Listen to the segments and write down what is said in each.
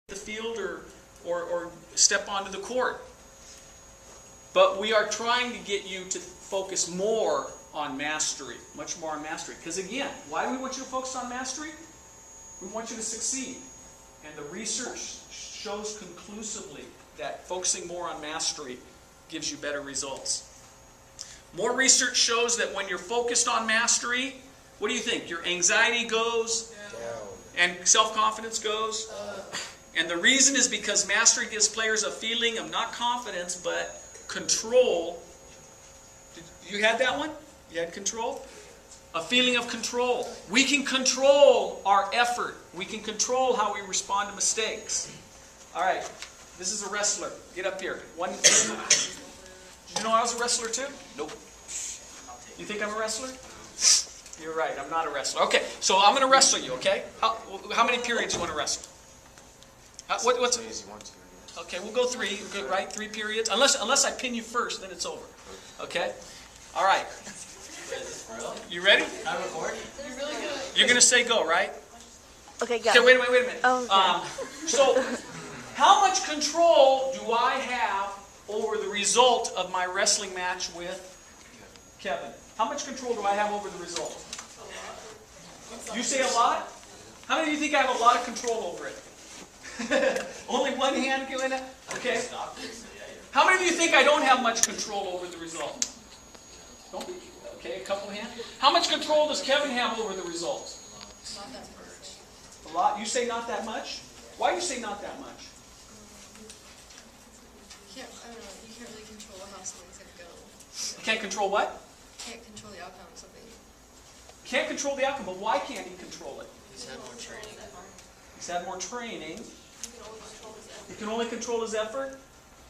the field or step onto the court. But we are trying to get you to focus more on mastery, much more on mastery. Because again, why do we want you to focus on mastery? We want you to succeed. And the research shows conclusively that focusing more on mastery gives you better results. More research shows that when you're focused on mastery, what do you think? Your anxiety goes down. And self-confidence goes And the reason is because mastery gives players a feeling of not confidence, but control. You had that one? You had control? A feeling of control. We can control our effort. We can control how we respond to mistakes. All right. This is a wrestler. Get up here. Did you know I was a wrestler too? Nope. You think I'm a wrestler? You're right. I'm not a wrestler. Okay. So I'm going to wrestle you, okay? How many periods you want to wrestle? What's okay, we'll go 3, good, right? 3 periods. Unless I pin you first, then it's over. Okay? All right. You ready? I'm recording. You're really good. You're going to say go, right? Okay, go. Okay, wait a minute. Oh, okay. So, how much control do I have over the result of my wrestling match with Kevin? How much control do I have over the result? You say a lot? How many of you think I have a lot of control over it? Only one hand going up? Okay. How many of you think I don't have much control over the result? Don't be. Okay, a couple hands. How much control does Kevin have over the result? Not that much. A lot. You say not that much? Why do you say not that much? I don't know. You can't really control how something's going to go. You can't control what? Can't control the outcome of something. Can't control the outcome, but why can't he control it? He's had more training. He's had more training. He can only control his effort.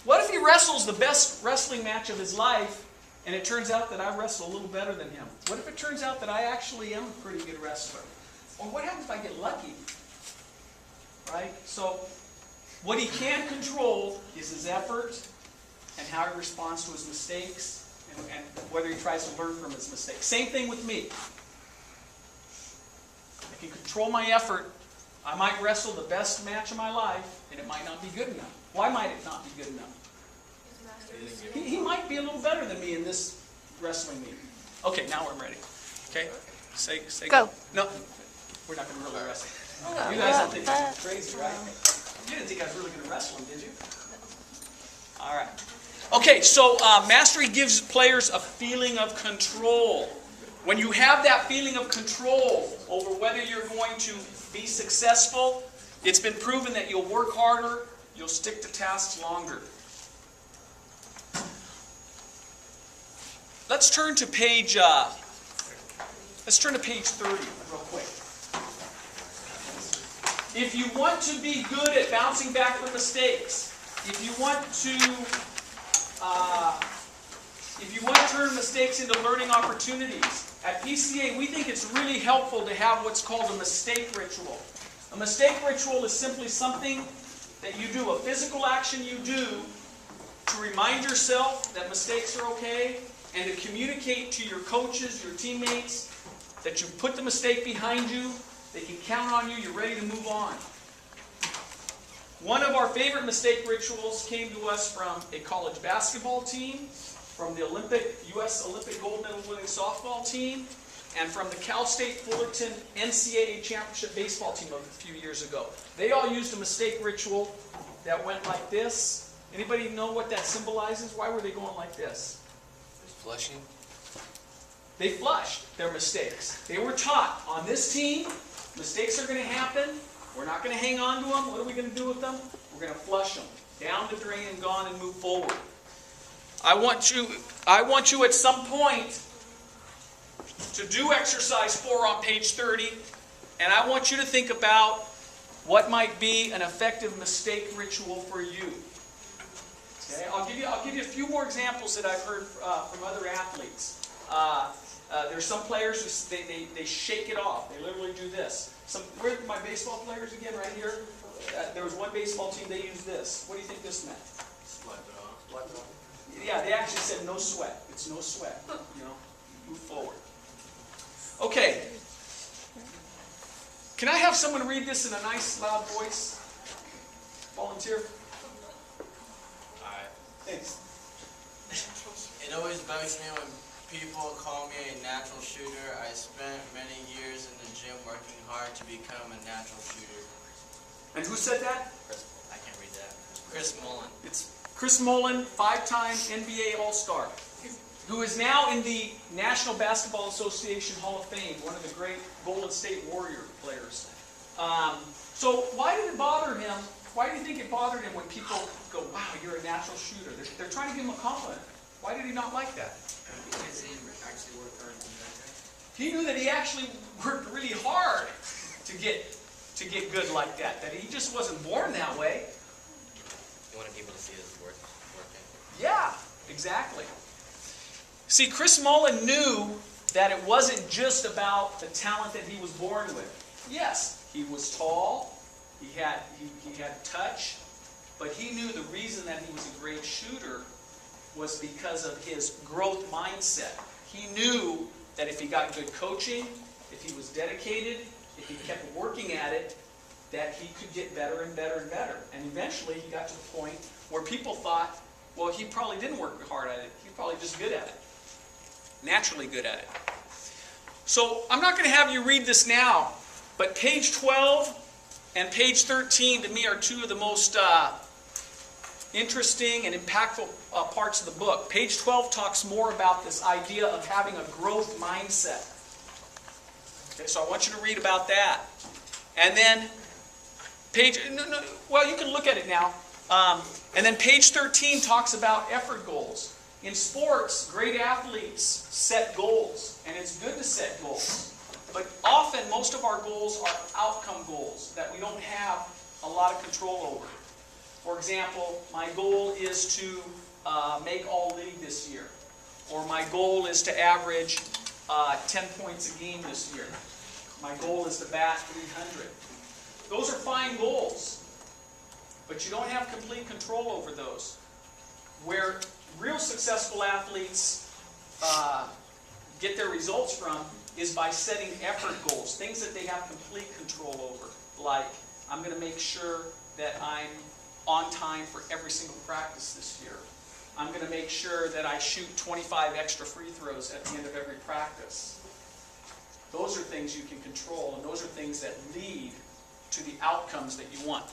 What if he wrestles the best wrestling match of his life, and it turns out that I wrestle a little better than him? What if it turns out that I actually am a pretty good wrestler? Or what happens if I get lucky? Right? So, what he can control is his effort and how he responds to his mistakes and whether he tries to learn from his mistakes. Same thing with me. I can control my effort. I might wrestle the best match of my life, and it might not be good enough. Why might it not be good enough? He might be a little better than me in this wrestling meet. Okay, now we're ready. Okay? Say Go. No, we're not going to really wrestle. You guys don't think I'm crazy, right? You didn't think I was really going to wrestle him, did you? All right. Okay, so mastery gives players a feeling of control. When you have that feeling of control over whether you're going to be successful, it's been proven that you'll work harder, you'll stick to tasks longer. Let's turn to page 30 real quick. If you want to be good at bouncing back from mistakes, if you want to turn mistakes into learning opportunities, at PCA we think it's really helpful to have what's called a mistake ritual. A mistake ritual is simply something that you do, a physical action you do to remind yourself that mistakes are okay and to communicate to your coaches, your teammates, that you put the mistake behind you, they can count on you, you're ready to move on. One of our favorite mistake rituals came to us from a college basketball team, from the U.S. Olympic gold medal winning softball team, and from the Cal State Fullerton NCAA championship baseball team a few years ago. They all used a mistake ritual that went like this. Anybody know what that symbolizes? Why were they going like this? Flushing. They flushed their mistakes. They were taught, on this team, mistakes are going to happen. We're not going to hang on to them. What are we going to do with them? We're going to flush them down the drain and gone and move forward. I want you at some point to do exercise 4 on page 30, and I want you to think about what might be an effective mistake ritual for you. Okay, I'll give you a few more examples that I've heard from other athletes. There's some players who they shake it off. They literally do this. Where are my baseball players again? Right here. There was one baseball team. They used this. What do you think this meant? Swipe it off. Yeah, they actually said no sweat. It's no sweat. You know, move forward. Okay. Can I have someone read this in a nice, loud voice? volunteer? Alright. Thanks. It always bugs me when people call me a natural shooter. I spent many years in the gym working hard to become a natural shooter. And who said that? I can't read that. Chris Mullen. It's Chris Mullen, 5-time NBA All-Star, who is now in the National Basketball Association Hall of Fame, one of the great Golden State Warrior players. So why did it bother him? Why do you think it bothered him when people go, wow, you're a natural shooter? They're trying to give him a compliment. Why did he not like that? Because he actually worked hard to do that. He knew that he actually worked really hard to get good like that. That he just wasn't born that way. You want people to see his work working. Yeah, exactly. See, Chris Mullen knew that it wasn't just about the talent that he was born with. Yes, he was tall, he had touch, but he knew the reason that he was a great shooter was because of his growth mindset. He knew that if he got good coaching, if he was dedicated, if he kept working at it, that he could get better and better and better. And eventually he got to the point where people thought, well, he probably didn't work hard at it. He's probably just good at it. Naturally good at it. So I'm not going to have you read this now, but page 12 and page 13 to me are two of the most interesting and impactful parts of the book. Page 12 talks more about this idea of having a growth mindset. Okay, so I want you to read about that. And then well, you can look at it now. And then page 13 talks about effort goals. In sports, great athletes set goals, and it's good to set goals. But often, most of our goals are outcome goals that we don't have a lot of control over. For example, my goal is to make All-League this year. Or my goal is to average 10 points a game this year. My goal is to bat 300. Those are fine goals, but you don't have complete control over those. Where real successful athletes get their results from is by setting effort goals, things that they have complete control over. Like, I'm going to make sure that I'm on time for every single practice this year. I'm going to make sure that I shoot 25 extra free throws at the end of every practice. Those are things you can control, and those are things that lead to the outcomes that you want.